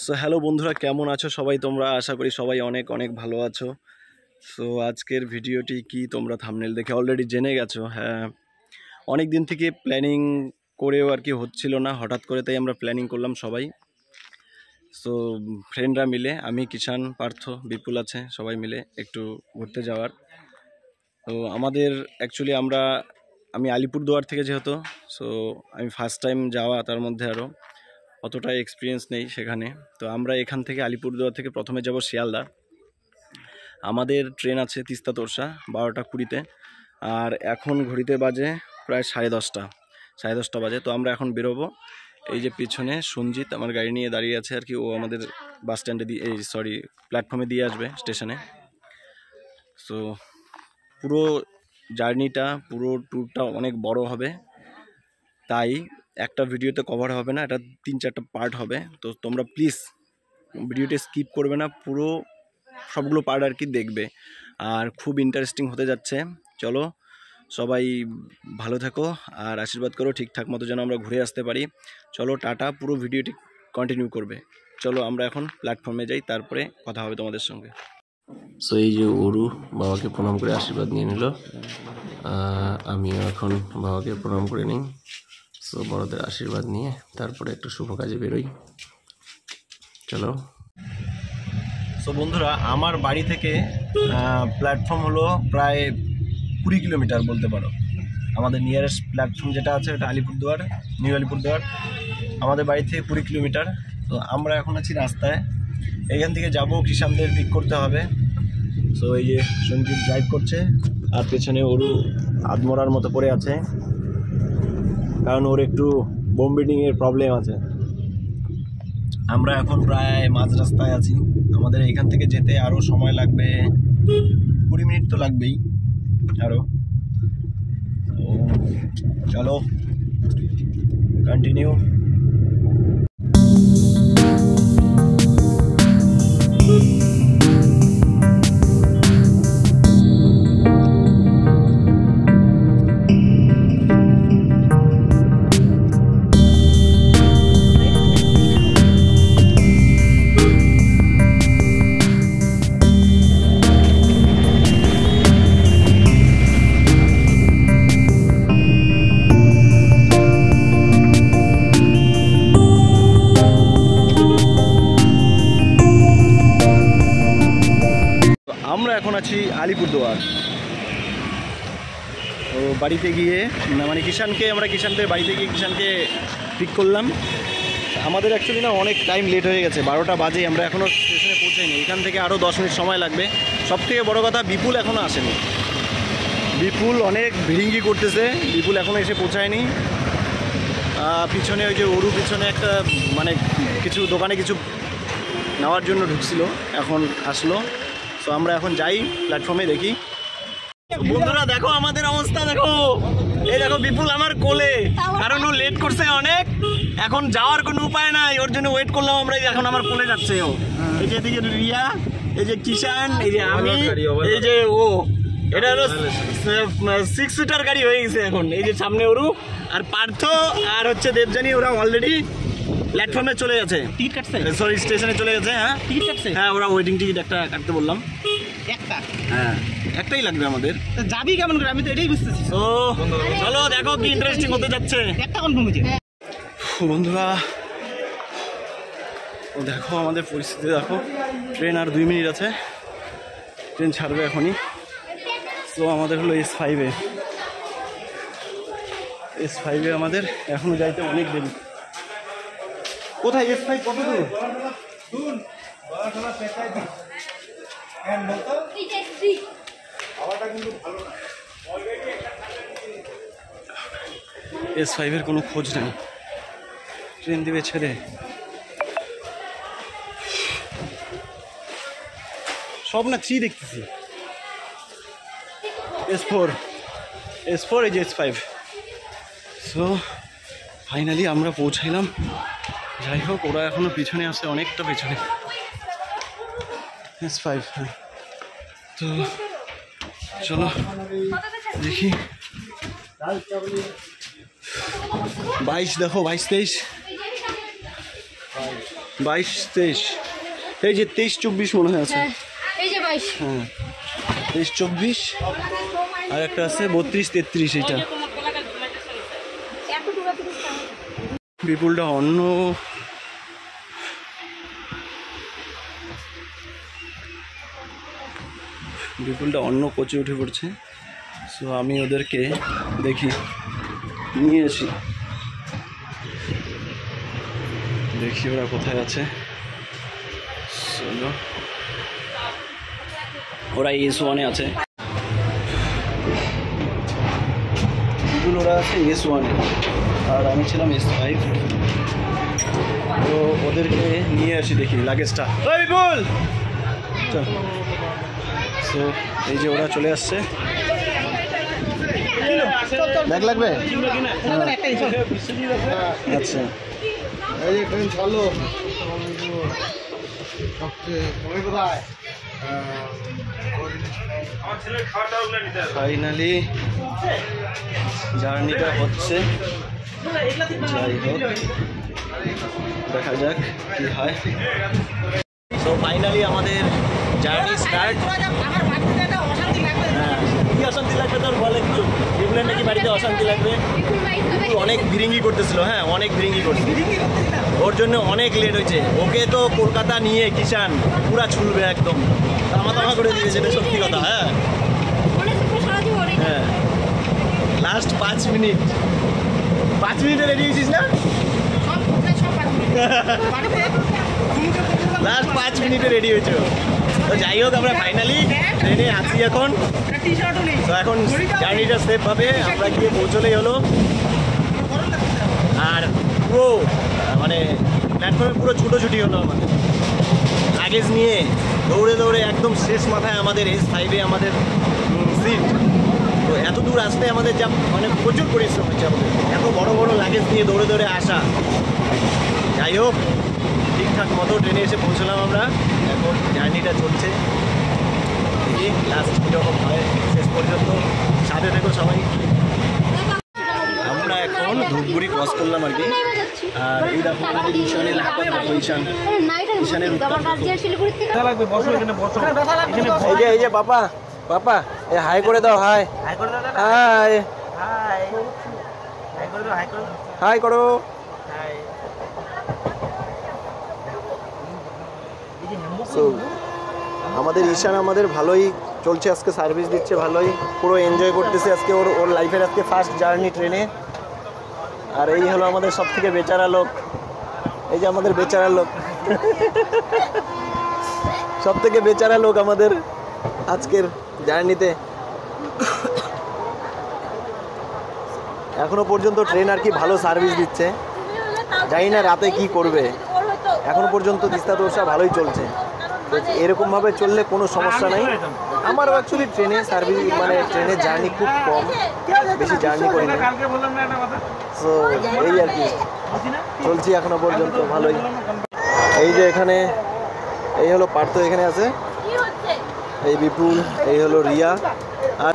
So hello বন্ধুরা, কেমন আছো সবাই? তোমরা আশা করি সবাই অনেক অনেক ভালো আছো। সো আজকের ভিডিওটি কি তোমরা থাম্বনেল দেখে অলরেডি জেনে গেছো। হ্যাঁ, অনেক দিন থেকে প্ল্যানিং করেও আর কি হচ্ছিল না, হঠাৎ করে তাই আমরা প্ল্যানিং করলাম সবাই। সো ফ্রেন্ডরা মিলে, আমি, কিষান, পার্থ, বিপুল আছে, সবাই মিলে একটু ঘুরতে যাওয়ার। তো আমাদের অ্যাকচুয়ালি আমি আলিপুরদুয়ার থেকে যেহেতু, সো আমি ফার্স্ট টাইম যাওয়া, তার মধ্যে আরও অতটা এক্সপিরিয়েন্স নেই সেখানে। তো আমরা এখান থেকে আলিপুরদুয়ার থেকে প্রথমে যাব শিয়ালদা। আমাদের ট্রেন আছে তিস্তা তোরসা 12:20-তে, আর এখন ঘড়িতে বাজে প্রায় 10:30 বাজে। তো আমরা এখন বেরোবো। এই যে পিছনে সঞ্জিত আমার গাড়ি নিয়ে দাঁড়িয়ে আছে আর কি, ও আমাদের বাস স্ট্যান্ডে প্ল্যাটফর্মে দিয়ে আসবে স্টেশনে। সো পুরো জার্নিটা, পুরো ট্যুরটা অনেক বড় হবে, তাই একটা ভিডিওতে কভার হবে না, এটা 3-4টা পার্ট হবে। তো তোমরা প্লিজ ভিডিওটা স্কিপ করবে না, পুরো সবগুলো পার্ট আর কি দেখবে, আর খুব ইন্টারেস্টিং হতে যাচ্ছে। চলো সবাই ভালো থাকো আর আশীর্বাদ করো ঠিকঠাক মতো যেন আমরা ঘুরে আসতে পারি। চলো টাটা, পুরো ভিডিওটি কন্টিনিউ করবে। চলো আমরা এখন প্ল্যাটফর্মে যাই, তারপরে কথা হবে তোমাদের সঙ্গে। সো এই যে অরু বাবাকে প্রণাম করে আশীর্বাদ নিয়ে নিল, আমিও এখন বাবাকে প্রণাম করে নিই। সো বড়দের আশীর্বাদ নিয়ে তারপরে একটু শুভ কাজে বেরোই। চলো। সো বন্ধুরা, আমার বাড়ি থেকে প্ল্যাটফর্ম হলো প্রায় 20 কিলোমিটার বলতে পারো। আমাদের নিয়ারেস্ট প্ল্যাটফর্ম যেটা আছে ওটা আলিপুরদুয়ার, নিউ আলিপুরদুয়ার। আমাদের বাড়ি থেকে 20 কিলোমিটার। তো আমরা এখন আছি রাস্তায়, এইখান থেকে যাব, কিষানদের পিক করতে হবে। সো এই যে সঞ্জিত ড্রাইভ করছে, আর পেছনে ওরু আদমরার মতো পড়ে আছে, কারণ ওর একটু বোম বিল্ডিংয়ের প্রবলেম আছে। আমরা এখন প্রায় মাঝ রাস্তায় আছি। আমাদের এখান থেকে যেতে আরও সময় লাগবে, 20 মিনিট তো লাগবেই আরও। চলো কন্টিনিউ। আমরা এখন আছি আলিপুরদুয়ার। তো বাড়িতে গিয়ে মানে কিষানদের বাড়িতে গিয়ে কিষানকে পিক করলাম। আমাদের অ্যাকচুয়ালি না অনেক টাইম লেট হয়ে গেছে, 12টা বাজে, আমরা এখনও স্টেশনে পৌঁছাইনি। এখান থেকে আরও 10 মিনিট সময় লাগবে। সবথেকে বড় কথা, বিপুল এখনও আসেনি। বিপুল অনেক ভিড়িঙ্গি করতেছে, বিপুল এখনও এসে পৌঁছায়নি। পিছনে ওই যে ওরু পিছনে একটা মানে কিছু দোকানে কিছু নেওয়ার জন্য ঢুকছিল, এখন আসলো। তো আমরা এখন যাই প্ল্যাটফর্মে, দেখি। বন্ধুরা দেখো আমাদের অবস্থা, দেখো এই দেখো বিপুল আমার কোলে, কারণ ও লেট করছে অনেক, এখন যাওয়ার কোনো উপায় নাই, ওর জন্য ওয়েট করলাম আমরা। এখন আমার কোলে যাচ্ছে ও, এই যে এদিকে রিয়া, এই যে কিষান, এই যে আমি, এই যে ও। এটা হলো 6 সিটার গাড়ি হয়ে গেছে এখন। এই যে সামনে ওরু আর পার্থ আর হচ্ছে দেবযানী, ওরা অলরেডি প্ল্যাটফর্মে চলে গেছে, টিকিট কাটছে, সরি স্টেশনে চলে গেছে। হ্যাঁ টিকিট কাটছে, হ্যাঁ ওরা ওয়েটিং টিকিট একটা কাটতে বললাম, একটা, হ্যাঁ একটাই লাগবে আমাদের। যাবি কেমন করে, আমি তো এটাই বুঝতেছি। তো চলো দেখো কি ইন্টারেস্টিং হতে যাচ্ছে। একটা কনফার্ম হয়েছে বন্ধুরা। ও দেখো আমাদের পরিস্থিতি দেখো, ট্রেন আর 2 মিনিট আছে, ট্রেন ছাড়বে এখনই। তো আমাদের হলো S5-এ আমাদের এখনো যাইতে অনেক দেরি। কোথায় S5 কত দূর? S5-এর কোনো খোঁজ নেই, ট্রেন দিবে ছেড়ে। সব না 3 দেখতেছি, S4 এই যে S5। সো ফাইনালি আমরা পৌঁছাইলাম। যাই হোক, ওরা এখনো পিছনে আছে, অনেকটা পিছনে। S5, হ্যাঁ। তো চলো দেখি। 22 দেখো, 22-23 22-23 এই যে 23-24 মনে হয় আছে। এই যে 22 হ্যাঁ 23-24 আর একটা আছে 32-33 এইটা। বিপুলটা অন্য কোচে উঠে পড়ছে। সো আমি ওদেরকে দেখি নিয়ে আসি, দেখি ওরা কোথায় আছে। চলো, ওরা S1-এ আছে, বিপুল ওরা আছে S1-এ আর আমি ছিলাম S5। তো ওদেরকে নিয়ে আসি, দেখি লাগেজটা। ওই বিপুল চল। সো এই যে ওরা চলে আসছে। ব্যাগ লাগবে? আচ্ছা ফাইনালি জার্নিটা হচ্ছে। যাই হোক, দেখা যাক কি হয়। সো ফাইনালি আমাদের জার্নি স্টার্ট। কি অশান্তি লাগবে তোর বল একটু? বিপুলের নাকি বাড়িতে অশান্তি লাগবে, অনেক বিরিঙ্গি করতেছিল। হ্যাঁ অনেক বিরিঙ্গি করছিল, ওর জন্য অনেক লেট হয়েছে। ওকে তো কলকাতা নিয়ে কিষান পুরা ছুলবে, একদম তামা করে দিয়েছে, এটা সত্যি কথা। হ্যাঁ হ্যাঁ লাস্ট 5 মিনিটে রেডি হয়েছিস না? লাস্ট 5 মিনিটে রেডি হয়েছে। তো যাই হোক, আমরা ফাইনালি ট্রেনে আছি এখন। তো এখন জার্নিটা সেফ ভাবে আমরা গিয়ে পৌঁছলেই হলো। আর পুরো মানে প্ল্যাটফর্মে পুরো ছুটোছুটি হলো আমাদের লাগেজ নিয়ে, দৌড়ে একদম শেষ মাথায় আমাদের S5-এ আমাদের সিট। তো এত দূর আসতে আমাদের যা মানে প্রচুর পরিশ্রম হচ্ছে আমাদের, এত বড় লাগেজ নিয়ে দৌড়ে আসা। যাই হোক, ঠিকঠাক মতো ট্রেনে এসে পৌঁছলাম আমরা। এখন জার্নিটা চলছে, দেখি লাস্ট কীরকম হয় শেষ পর্যন্ত। সাথে থেকো সবাই। আমরা এখন ধূপগুড়ি ক্রস করলাম আর কি। আর এই দেখো আমাদের ঈশানের উত্তর, দেখো ঈশানের এই যে বাবা এই হাই করে দাও। হাই হাই করো। আমাদের ঈশান আমাদের ভালোই চলছে আজকে, সার্ভিস দিচ্ছে ভালোই, পুরো এনজয় করতেছে আজকে ওর লাইফের আজকে ফার্স্ট জার্নি ট্রেনে। আর এই হলো আমাদের সব থেকে বেচারা লোক, এই যে আমাদের বেচারা লোক, সব থেকে বেচারা লোক আমাদের আজকের জার্নিতে। এখনো পর্যন্ত ট্রেন আর কি ভালো সার্ভিস দিচ্ছে, জানি না রাতে কি করবে। এখনো পর্যন্ত তিস্তা তোরসা ভালোই চলছে, এরকমভাবে চললে কোনো সমস্যা নেই। আমার অ্যাকচুয়ালি ট্রেনে সার্ভিস মানে ট্রেনের জার্নি খুব কম, বেশি জার্নি করি না। সো এই আর কি চলছি এখনো পর্যন্ত ভালোই। এই যে এখানে এই হলো পার্থ, এখানে আছে এই বিপুল, এই হলো রিয়া। আর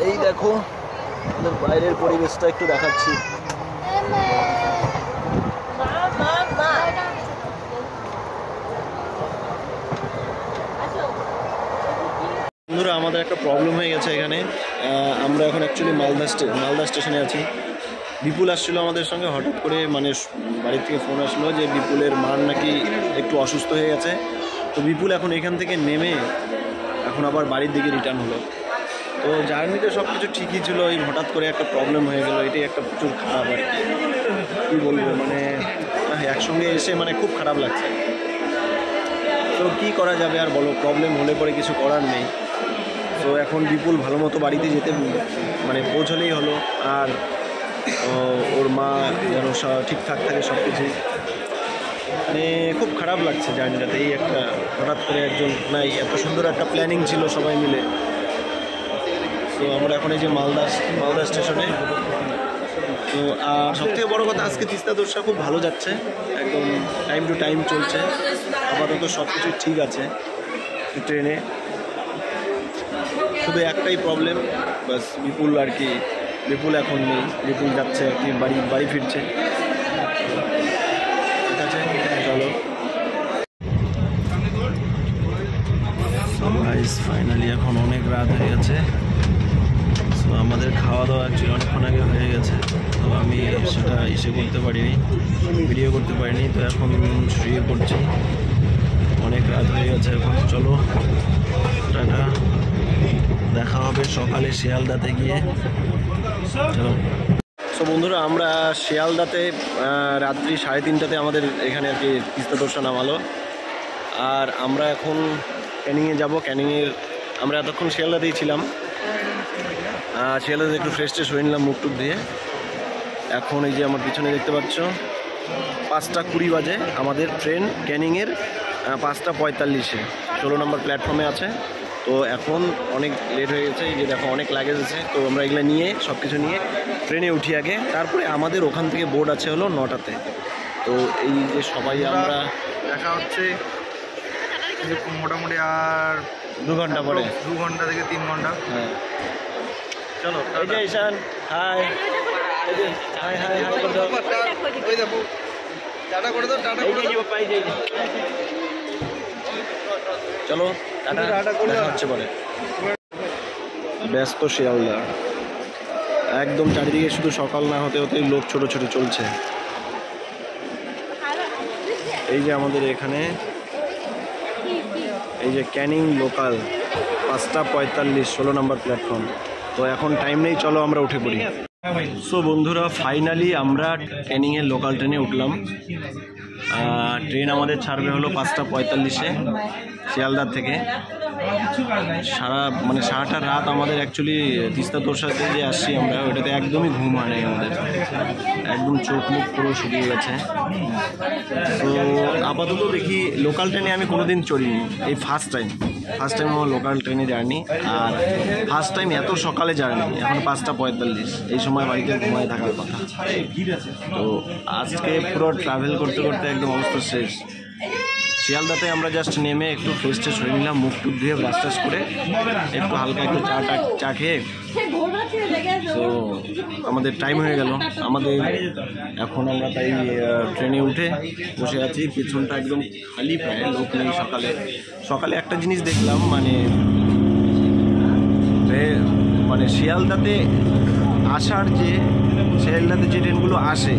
এই দেখো বাইরের পরিবেশটা একটু দেখাচ্ছি। বন্ধুরা, আমাদের একটা প্রবলেম হয়ে গেছে এখানে। আমরা এখন অ্যাকচুয়ালি মালদা স্টেশনে আছি। বিপুল আসছিলো আমাদের সঙ্গে হঠাৎ করে, মানে বাড়ির থেকে ফোন আসলো যে বিপুলের মার নাকি একটু অসুস্থ হয়ে গেছে। তো বিপুল এখন এখান থেকে নেমে এখন আবার বাড়ির দিকে রিটার্ন হলো। তো জার্নিতে সব কিছু ঠিকই ছিল, এই হঠাৎ করে একটা প্রবলেম হয়ে গেলো, এটাই একটা প্রচুর খারাপ আর কি বলবো। মানে একসঙ্গে এসে মানে খুব খারাপ লাগছে। তো কী করা যাবে আর বলো, প্রবলেম হলে পরে কিছু করার নেই। তো এখন বিপুল ভালো মতো বাড়িতে যেতে মানে পৌঁছলেই হলো। আর ওর মা যেন ঠিকঠাক থাকে সব কিছু। মানে খুব খারাপ লাগছে জার্নিটাতে। এই একটা হঠাৎ করে একজন নাই, এত সুন্দর একটা প্ল্যানিং ছিল সবাই মিলে। তো আমরা এখন এই যে মালদা স্টেশনে। তো আর সবথেকে বড়ো কথা, আজকে তিস্তা তোরসা খুব ভালো যাচ্ছে, একদম টাইম টু টাইম চলছে। আপাতত সব কিছু ঠিক আছে ট্রেনে। শুধু একটাই প্রবলেম, বাস বিপুল আর কি, বিপুল এখন নেই, বিপুল যাচ্ছে আর কি বাড়ি ফিরছে। ঠিক আছে। চলো ফাইনালি এখন অনেক রাত হয়ে গেছে। তো আমাদের খাওয়া দাওয়া অ্যাকচুয়ালি অনেকক্ষণ আগে হয়ে গেছে, তো আমি সেটা করতে পারিনি, ভিডিও করতে পারিনি। তো এখন শুয়ে পড়ছি, অনেক রাত হয়ে গেছে এখন। চলো টাটা, দেখা হবে সকালে শিয়ালদাতে গিয়ে। চলো। তো বন্ধুরা, আমরা শিয়ালদাতে রাত্রি 3:30টাতে আমাদের এখানে আর কি তিস্তা তোর্সা নামালো। আর আমরা এখন ক্যানিংয়ে যাব। ক্যানিংয়ের আমরা এতক্ষণ শিয়ালদাতেই ছিলাম, শিয়ালদাতে একটু ফ্রেশ ট্রেশ হয়ে নিলাম মুখ টুক দিয়ে। এখন এই যে আমার পিছনে দেখতে পাচ্ছ 5:20 বাজে আমাদের ট্রেন ক্যানিংয়ের 5:45-এ 16 নম্বর প্ল্যাটফর্মে আছে। তো এখন অনেক লেট হয়ে গেছে, এই যে দেখো অনেক লাগেজ আছে। তো আমরা এগুলো নিয়ে সব কিছু নিয়ে ট্রেনে উঠি আগে, তারপরে আমাদের ওখান থেকে বোর্ড আছে হলো 9টাতে। তো এই যে সবাই আমরা দেখা হচ্ছে মোটামুটি আর 2 ঘন্টা পরে, 2 ঘন্টা থেকে 3 ঘন্টা। হ্যাঁ চলো। এই যে ঈশান, হাই হাই হাই হাই করে দাও। ওই দেখো টাটা করে দাও, টাটা করে দাও। চলো টাটা, দেখা হচ্ছে পরে। ব্যস্ত শিয়ালদা একদম, চারিদিকে শুধু সকাল না হতে হতেই লোক ছোট ছোট চলছে। এই যে আমাদের এখানে এই যে ক্যানিং লোকাল 5:45 16 নম্বর প্ল্যাটফর্ম। তো এখন টাইম নেই, চলো আমরা উঠে পড়ি। সো বন্ধুরা, ফাইনালি আমরা ক্যানিংয়ের লোকাল ট্রেনে উঠলাম। ট্রেন আমাদের ছাড়বে হলো 5:45-এ শিয়ালদার থেকে। সারাটা রাত আমাদের অ্যাকচুয়ালি তিস্তা তোর্সাতে যে আসছি আমরা, ওইটাতে একদমই ঘুম হয় নাই আমাদের, একদম চোখ মুখ পুরো শুকিয়ে গেছে। তো আপাতত দেখি, লোকাল ট্রেনে আমি কোনোদিন চড়িনি, এই ফার্স্ট টাইম আমার লোকাল ট্রেনে জার্নি। আর ফার্স্ট টাইম এত সকালে জার্নি, এখন 5:45, এই সময় বাড়িতে ঘুমায় থাকার কথা। তো আজকে পুরো ট্রাভেল করতে করতে একদম অবস্থা শেষ। শিয়ালদাতে আমরা জাস্ট নেমে একটু ফ্রেশ ট্রেশ হয়ে নিলাম, মুখ টুক ধুয়ে ব্রাশ ট্রাশ করে একটু হালকা একটু চা খেয়ে। তো আমাদের টাইম হয়ে গেল আমাদের, এখন আমরা তাই ট্রেনে উঠে বসে আছি। পিছনটা একদম খালি, প্রায় লোক নেই। সকালে একটা জিনিস দেখলাম, মানে শিয়ালদাতে যে ট্রেনগুলো আসে,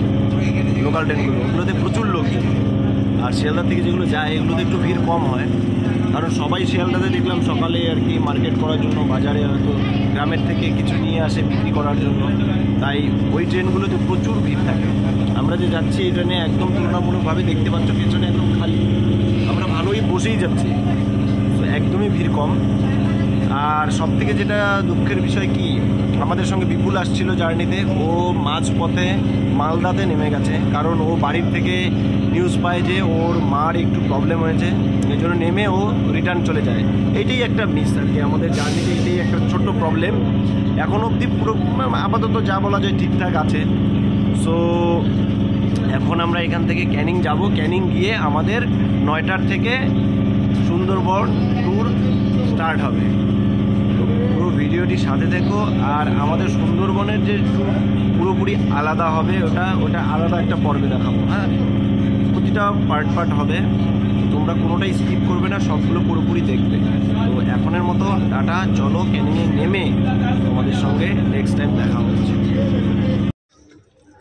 লোকাল ট্রেনগুলো, ওগুলোতে প্রচুর লোকজন। আর শিয়ালদা থেকে যেগুলো যায় এগুলোতে একটু ভিড় কম হয়, কারণ সবাই শিয়ালদাতে দেখলাম সকালে আর কি মার্কেট করার জন্য, বাজারে হয়তো গ্রামের থেকে কিছু নিয়ে আসে বিক্রি করার জন্য। তাই ওই ট্রেনগুলোতে প্রচুর ভিড় থাকে। আমরা যে যাচ্ছি এই ট্রেনে একদম তুলনামূলকভাবে দেখতে পাচ্ছ পেছনে একদম খালি, আমরা ভালোই বসেই যাচ্ছি, তো একদমই ভিড় কম। আর সব থেকে যেটা দুঃখের বিষয় কি, আমাদের সঙ্গে বিপুল আসছিল জার্নিতে, ও মাঝপথে মালদাতে নেমে গেছে, কারণ ও বাড়ির থেকে নিউজ পায় যে ওর মার একটু প্রবলেম হয়েছে, এই জন্য নেমে ও রিটার্ন চলে যায়। এইটাই একটা মিস আর কি আমাদের জার্নিতে, এইটাই একটা ছোট্ট প্রবলেম। এখন অবধি পুরো আপাতত যা বলা যায় ঠিকঠাক আছে। সো এখন আমরা এখান থেকে ক্যানিং যাব। ক্যানিং গিয়ে আমাদের 9টার থেকে সুন্দরবন ট্যুর স্টার্ট হবে। পুরো ভিডিওটি সাথে দেখো। আর আমাদের সুন্দরবনের যে ট্যুর পুরোপুরি আলাদা হবে, ওটা আলাদা একটা পর্বে দেখাবো। হ্যাঁ, প্রতিটা পার্ট হবে, তোমরা কোনোটাই স্কিপ করবে না, সবগুলো পুরোপুরি দেখবে। তো এখনের মতো টাটা, চলো ক্যানিংয়ে নেমে তোমাদের সঙ্গে নেক্সট টাইম দেখা হচ্ছে।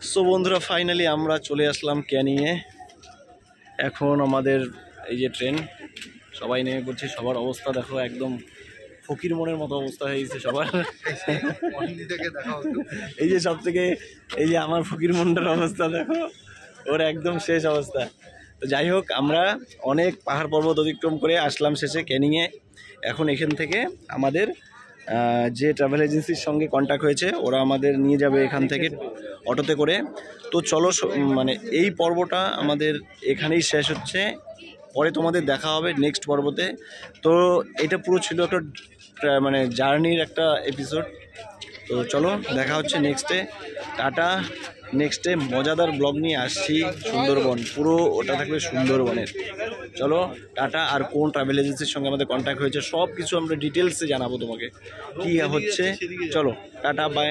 সো বন্ধুরা, ফাইনালি আমরা চলে আসলাম ক্যানিংয়ে। এখন আমাদের এই যে ট্রেন, সবাই নেমে পড়ছে। সবার অবস্থা দেখো, একদম ফকির মনের মতো অবস্থা হয়ে গেছে সবার। এই যে সব থেকে, এই যে আমার ফকির মনটার অবস্থা দেখো, ওর একদম শেষ অবস্থা। তো যাই হোক, আমরা অনেক পাহাড় পর্বত অতিক্রম করে আসলাম শেষে ক্যানিংয়ে। এখন এখান থেকে আমাদের যে ট্রাভেল এজেন্সির সঙ্গে কন্ট্যাক্ট হয়েছে, ওরা আমাদের নিয়ে যাবে এখান থেকে অটোতে করে। তো চলো, এই পর্বটা আমাদের এখানেই শেষ হচ্ছে, পরে তোমাদের দেখা হবে নেক্সট পর্বতে। তো এটা পুরো ছিল একটা জার্নির একটা এপিসোড। তো চলো, দেখা হচ্ছে নেক্সটে। টাটা। নেক্সটে মজাদার ব্লগ নিয়ে আসছি সুন্দরবন, পুরো ওটা থাকবে সুন্দরবনের। চলো টাটা। আর কোন ট্রাভেল এজেন্সির সঙ্গে আমাদের কন্ট্যাক্ট হয়েছে সব কিছু আমরা ডিটেলসে জানাবো তোমাকে, কী হচ্ছে। চলো টাটা, বাই।